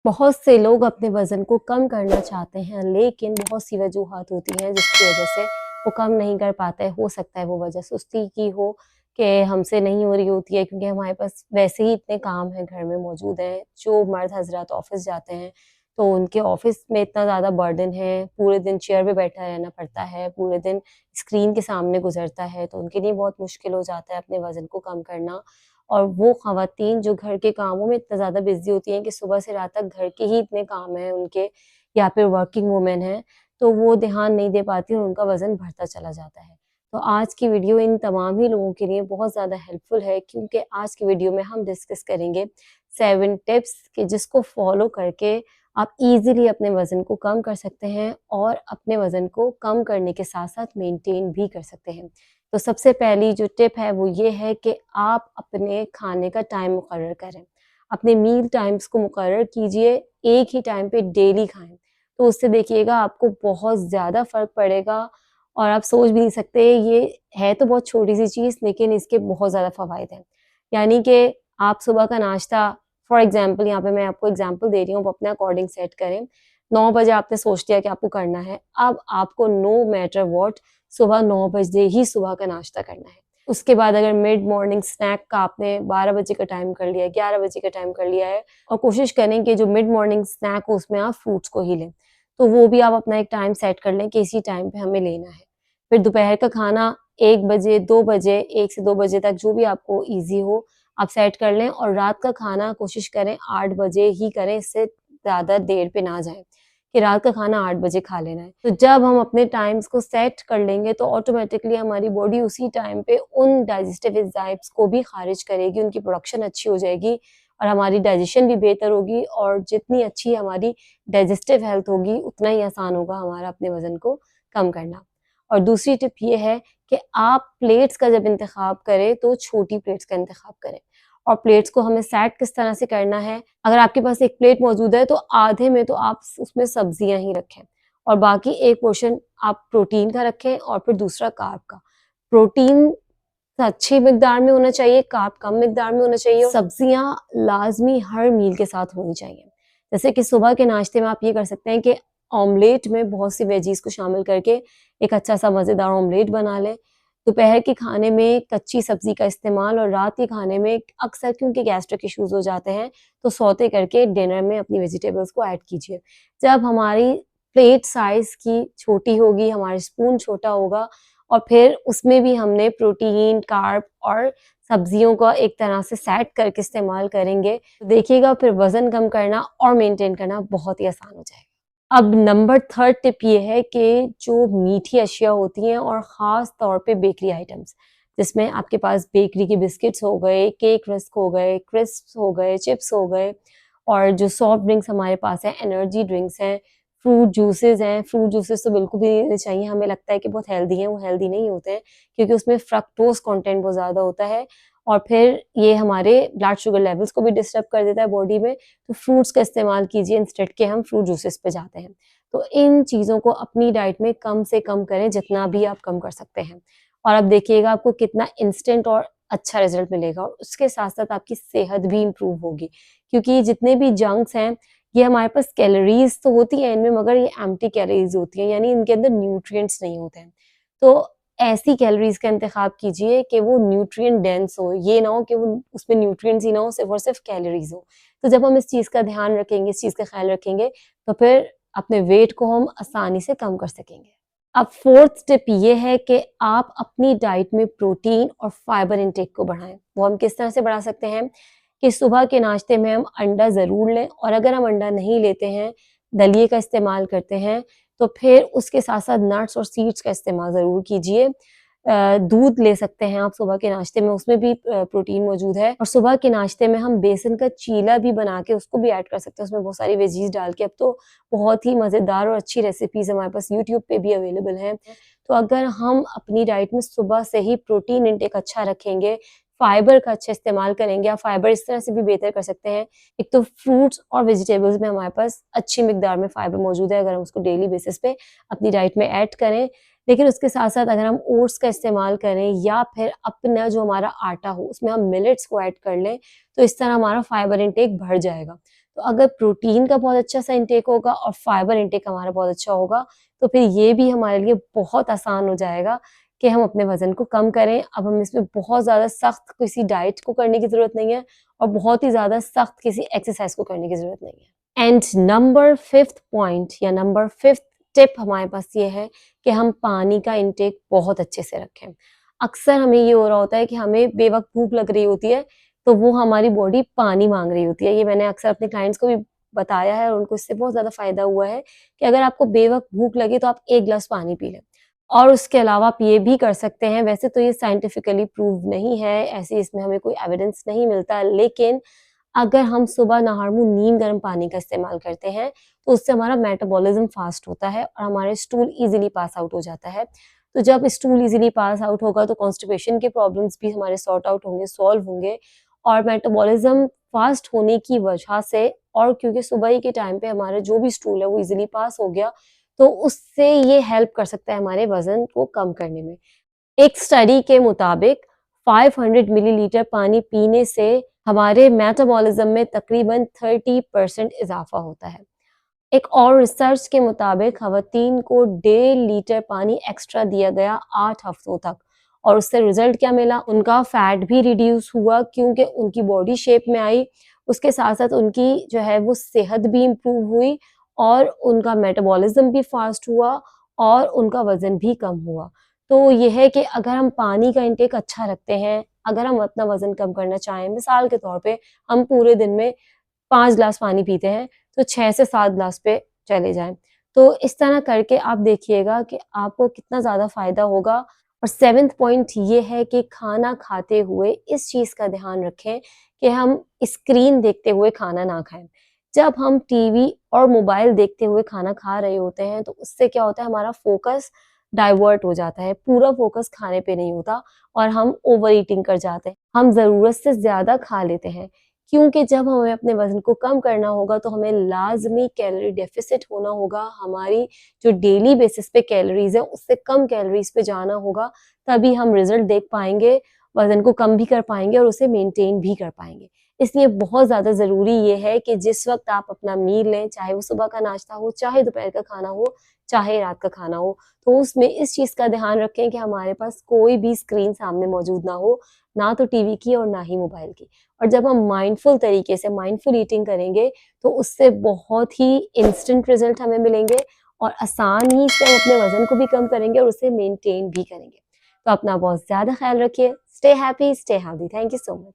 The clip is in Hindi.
बहुत से लोग अपने वज़न को कम करना चाहते हैं, लेकिन बहुत सी वजूहात होती हैं जिसकी वजह से वो कम नहीं कर पाते हैं। हो सकता है वो वजह सुस्ती की हो कि हमसे नहीं हो रही होती है, क्योंकि हमारे पास वैसे ही इतने काम हैं घर में मौजूद हैं। जो मर्द हज़रात ऑफ़िस जाते हैं, तो उनके ऑफ़िस में इतना ज़्यादा बर्डन है, पूरे दिन चेयर पे बैठा रहना पड़ता है, पूरे दिन स्क्रीन के सामने गुज़रता है, तो उनके लिए बहुत मुश्किल हो जाता है अपने वज़न को कम करना। और वो ख़वातीन जो घर के कामों में इतना ज़्यादा बिज़ी होती हैं कि सुबह से रात तक घर के ही इतने काम हैं उनके, या फिर वर्किंग वूमेन हैं, तो वो ध्यान नहीं दे पाती और उनका वज़न बढ़ता चला जाता है। तो आज की वीडियो इन तमाम ही लोगों के लिए बहुत ज़्यादा हेल्पफुल है, क्योंकि आज की वीडियो में हम डिस्कस करेंगे 7 टिप्स कि जिसको फ़ॉलो करके आप ईज़िली अपने वज़न को कम कर सकते हैं और अपने वज़न को कम करने के साथ-साथ मेंटेन भी कर सकते हैं। तो सबसे पहली जो टिप है वो ये है कि आप अपने खाने का टाइम मुकर्रर करें। अपने मील टाइम्स को मुकर्रर कीजिए, एक ही टाइम पे डेली खाएँ। तो उससे देखिएगा आपको बहुत ज़्यादा फ़र्क पड़ेगा और आप सोच भी नहीं सकते, ये है तो बहुत छोटी-सी चीज़, लेकिन इसके बहुत ज़्यादा फ़वाइद हैं। यानी कि आप सुबह का नाश्ता, फॉर एग्ज़ाम्पल यहाँ पे मैं आपको एग्ज़ाम्पल दे रही हूँ, आप अपने अकॉर्डिंग सेट करें। 9 बजे आपने सोच लिया कि आपको करना है, अब आपको नो मैटर व्हाट सुबह 9 बजे ही सुबह का नाश्ता करना है। उसके बाद अगर मिड मॉर्निंग स्नैक का आपने 12 बजे का टाइम कर लिया है, 11 बजे का टाइम कर लिया है, और कोशिश करें कि जो मिड मॉर्निंग स्नैक हो उसमें आप फ्रूट्स को ही लें। तो वो भी आप अपना एक टाइम सेट कर लें कि इसी टाइम पे हमें लेना है। फिर दोपहर का खाना 1 बजे, 2 बजे, 1 से 2 बजे तक जो भी आपको ईज़ी हो आप सेट कर लें, और रात का खाना कोशिश करें 8 बजे ही करें, इससे ज़्यादा देर पे ना जाएँ। कि रात का खाना 8 बजे खा लेना है। तो जब हम अपने टाइम्स को सेट कर लेंगे, तो ऑटोमैटिकली हमारी बॉडी उसी टाइम पे उन डाइजेस्टिव एंजाइम्स को भी खारिज करेगी, उनकी प्रोडक्शन अच्छी हो जाएगी और हमारी डाइजेशन भी बेहतर होगी, और जितनी अच्छी हमारी डाइजेस्टिव हेल्थ होगी, उतना ही आसान होगा हमारा अपने वज़न को कम करना। और दूसरी टिप ये है कि आप प्लेट्स का जब इंतखाब करें, तो छोटी प्लेट्स का इंतखाब करें। और प्लेट्स को हमें सेट किस तरह से करना है, अगर आपके पास एक प्लेट मौजूद है तो आधे में तो आप उसमें सब्जियां ही रखें, और बाकी एक पोर्शन आप प्रोटीन का रखें और फिर दूसरा कार्ब का। प्रोटीन अच्छी मिकदार में होना चाहिए, कार्ब कम मिकदार में होना चाहिए, और सब्जियां लाजमी हर मील के साथ होनी चाहिए। जैसे कि सुबह के नाश्ते में आप ये कर सकते हैं कि ऑमलेट में बहुत सी वेजीज को शामिल करके एक अच्छा सा मज़ेदार ऑमलेट बना लें। दोपहर के खाने में कच्ची सब्जी का इस्तेमाल, और रात के खाने में अक्सर क्योंकि गैस्ट्रिक इश्यूज हो जाते हैं, तो सौते करके डिनर में अपनी वेजिटेबल्स को ऐड कीजिए। जब हमारी प्लेट साइज की छोटी होगी, हमारा स्पून छोटा होगा, और फिर उसमें भी हमने प्रोटीन, कार्ब और सब्जियों का एक तरह से सेट करके इस्तेमाल करेंगे, तो देखिएगा फिर वज़न कम करना और मेंटेन करना बहुत ही आसान हो जाएगा। अब नंबर 3 टिप ये है कि जो मीठी अशिया होती हैं, और ख़ास तौर पे बेकरी आइटम्स, जिसमें आपके पास बेकरी के बिस्किट्स हो गए, केक रस्क हो गए, क्रिस्प्स हो गए, चिप्स हो गए, और जो सॉफ्ट ड्रिंक्स हमारे पास हैं, एनर्जी ड्रिंक्स हैं, फ्रूट जूसेज़ हैं। फ्रूट जूसेज़ तो बिल्कुल भी नहीं लेने चाहिए, हमें लगता है कि बहुत हेल्दी हैं, वो हेल्दी नहीं होते हैं, क्योंकि उसमें फ्रक्टोज़ कंटेंट बहुत ज़्यादा होता है, और फिर ये हमारे ब्लड शुगर लेवल्स को भी डिस्टर्ब कर देता है बॉडी में। तो फ्रूट्स का इस्तेमाल कीजिए इंस्टेड के हम फ्रूट जूसेस पे जाते हैं। तो इन चीज़ों को अपनी डाइट में कम से कम करें, जितना भी आप कम कर सकते हैं, और अब देखिएगा आपको कितना इंस्टेंट और अच्छा रिजल्ट मिलेगा, और उसके साथ-साथ आपकी सेहत भी इम्प्रूव होगी, क्योंकि जितने भी जंक्स हैं, ये हमारे पास कैलोरीज़ तो होती हैं इनमें, मगर ये एम्प्टी कैलोरीज़ होती हैं, यानी इनके अंदर न्यूट्रिएंट्स नहीं होते हैं। तो ऐसी कैलोरीज़ का इंतखाब कीजिए कि वो न्यूट्रिएंट डेंस हो, ये ना हो कि वो उसमें न्यूट्रिएंट्स ही ना हो, सिर्फ़ और सिर्फ़ कैलोरीज़ हो। तो जब हम इस चीज़ का ध्यान रखेंगे, इस चीज़ का ख़्याल रखेंगे, तो फिर अपने वेट को हम आसानी से कम कर सकेंगे। अब 4th टिप ये है कि आप अपनी डाइट में प्रोटीन और फाइबर इंटेक को बढ़ाएँ। वो हम किस तरह से बढ़ा सकते हैं कि सुबह के नाश्ते में हम अंडा ज़रूर लें, और अगर हम अंडा नहीं लेते हैं, दलिए का इस्तेमाल करते हैं, तो फिर उसके साथ-साथ नट्स और सीड्स का इस्तेमाल ज़रूर कीजिए। दूध ले सकते हैं आप सुबह के नाश्ते में, उसमें भी प्रोटीन मौजूद है, और सुबह के नाश्ते में हम बेसन का चीला भी बना के उसको भी ऐड कर सकते हैं, उसमें बहुत सारी वेजीज़ डाल के। अब तो बहुत ही मज़ेदार और अच्छी रेसिपीज़ हमारे पास यूट्यूब पे भी अवेलेबल हैं। तो अगर हम अपनी डाइट में सुबह से ही प्रोटीन इंटेक अच्छा रखेंगे, फाइबर का अच्छा इस्तेमाल करेंगे, आप फाइबर इस तरह से भी बेहतर कर सकते हैं। एक तो फ्रूट्स और वेजिटेबल्स में हमारे पास अच्छी मिकदार में फाइबर मौजूद है, अगर हम उसको डेली बेसिस पे अपनी डाइट में ऐड करें। लेकिन उसके साथ-साथ अगर हम ओट्स का इस्तेमाल करें, या फिर अपना जो हमारा आटा हो उसमें हम मिलेट्स को ऐड कर लें, तो इस तरह हमारा फाइबर इंटेक बढ़ जाएगा। तो अगर प्रोटीन का बहुत अच्छा सा इंटेक होगा और फाइबर इंटेक हमारा बहुत अच्छा होगा, तो फिर ये भी हमारे लिए बहुत आसान हो जाएगा कि हम अपने वज़न को कम करें। अब हम इसमें बहुत ज़्यादा सख्त किसी डाइट को करने की ज़रूरत नहीं है और बहुत ही ज़्यादा सख्त किसी एक्सरसाइज़ को करने की ज़रूरत नहीं है। एंड नंबर 5th पॉइंट या नंबर 5th टिप हमारे पास ये है कि हम पानी का इंटेक बहुत अच्छे से रखें। अक्सर हमें ये हो रहा होता है कि हमें बेवक़्त भूख लग रही होती है, तो वो हमारी बॉडी पानी माँग रही होती है। ये मैंने अक्सर अपने क्लाइंट्स को भी बताया है और उनको इससे बहुत ज़्यादा फ़ायदा हुआ है कि अगर आपको बेवक़्त भूख लगे तो आप 1 ग्लास पानी पी लें। और उसके अलावा आप ये भी कर सकते हैं, वैसे तो ये साइंटिफिकली प्रूव नहीं है, ऐसे इसमें हमें कोई एविडेंस नहीं मिलता, लेकिन अगर हम सुबह नहार-मुँह नीम गर्म पानी का इस्तेमाल करते हैं, तो उससे हमारा मेटाबॉलिज़्म फ़ास्ट होता है और हमारे स्टूल ईज़िली पास आउट हो जाता है। तो जब स्टूल ईज़िली पास आउट होगा तो कॉन्स्टिपेशन के प्रॉब्लम्स भी हमारे सॉर्ट आउट होंगे, सॉल्व होंगे और मेटाबॉलिज़्म फ़ास्ट होने की वजह से और क्योंकि सुबह ही के टाइम पे हमारा जो भी स्टूल है वो ईज़िली पास हो गया, तो उससे ये हेल्प कर सकता है हमारे वज़न को कम करने में। एक स्टडी के मुताबिक 500 मिलीलीटर पानी पीने से हमारे मेटाबॉलिज्म में तकरीबन 30% इजाफा होता है। एक और रिसर्च के मुताबिक खवातीन को 1.5 लीटर पानी एक्स्ट्रा दिया गया 8 हफ्तों तक और उससे रिजल्ट क्या मिला? उनका फैट भी रिड्यूस हुआ क्योंकि उनकी बॉडी शेप में आई। उसके साथ-साथ उनकी जो है वो सेहत भी इम्प्रूव हुई और उनका मेटाबॉलिज्म भी फास्ट हुआ और उनका वज़न भी कम हुआ। तो ये है कि अगर हम पानी का इंटेक अच्छा रखते हैं, अगर हम अपना वज़न कम करना चाहें, मिसाल के तौर पे हम पूरे दिन में 5 ग्लास पानी पीते हैं, तो 6 से 7 ग्लास पे चले जाएँ। तो इस तरह करके आप देखिएगा कि आपको कितना ज़्यादा फ़ायदा होगा और 7th पॉइंट ये है कि खाना खाते हुए इस चीज़ का ध्यान रखें कि हम स्क्रीन देखते हुए खाना ना खाएँ। जब हम टीवी और मोबाइल देखते हुए खाना खा रहे होते हैं, तो उससे क्या होता है हमारा फ़ोकस डाइवर्ट हो जाता है, पूरा फ़ोकस खाने पे नहीं होता और हम ओवर ईटिंग कर जाते हैं। हम ज़रूरत से ज़्यादा खा लेते हैं। क्योंकि जब हमें अपने वज़न को कम करना होगा तो हमें लाज़मी कैलोरी डेफ़िसिट होना होगा, हमारी जो डेली बेसिस पे कैलोरीज़ है उससे कम कैलोरीज़ पे जाना होगा, तभी हम रिज़ल्ट देख पाएँगे, वज़न को कम भी कर पाएँगे और उसे मेंटेन भी कर पाएँगे। इसलिए बहुत ज़्यादा ज़रूरी ये है कि जिस वक़्त आप अपना मील लें, चाहे वो सुबह का नाश्ता हो, चाहे दोपहर का खाना हो, चाहे रात का खाना हो, तो उसमें इस चीज़ का ध्यान रखें कि हमारे पास कोई भी स्क्रीन सामने मौजूद ना हो, ना तो टीवी की और ना ही मोबाइल की। और जब हम माइंडफुल तरीके से माइंडफुल ईटिंग करेंगे तो उससे बहुत ही इंस्टेंट रिजल्ट हमें मिलेंगे और आसान ही से हम अपने वज़न को भी कम करेंगे और उसे मेंटेन भी करेंगे। तो अपना बहुत ज़्यादा ख़्याल रखिए। Stay happy, stay healthy. Thank you so much.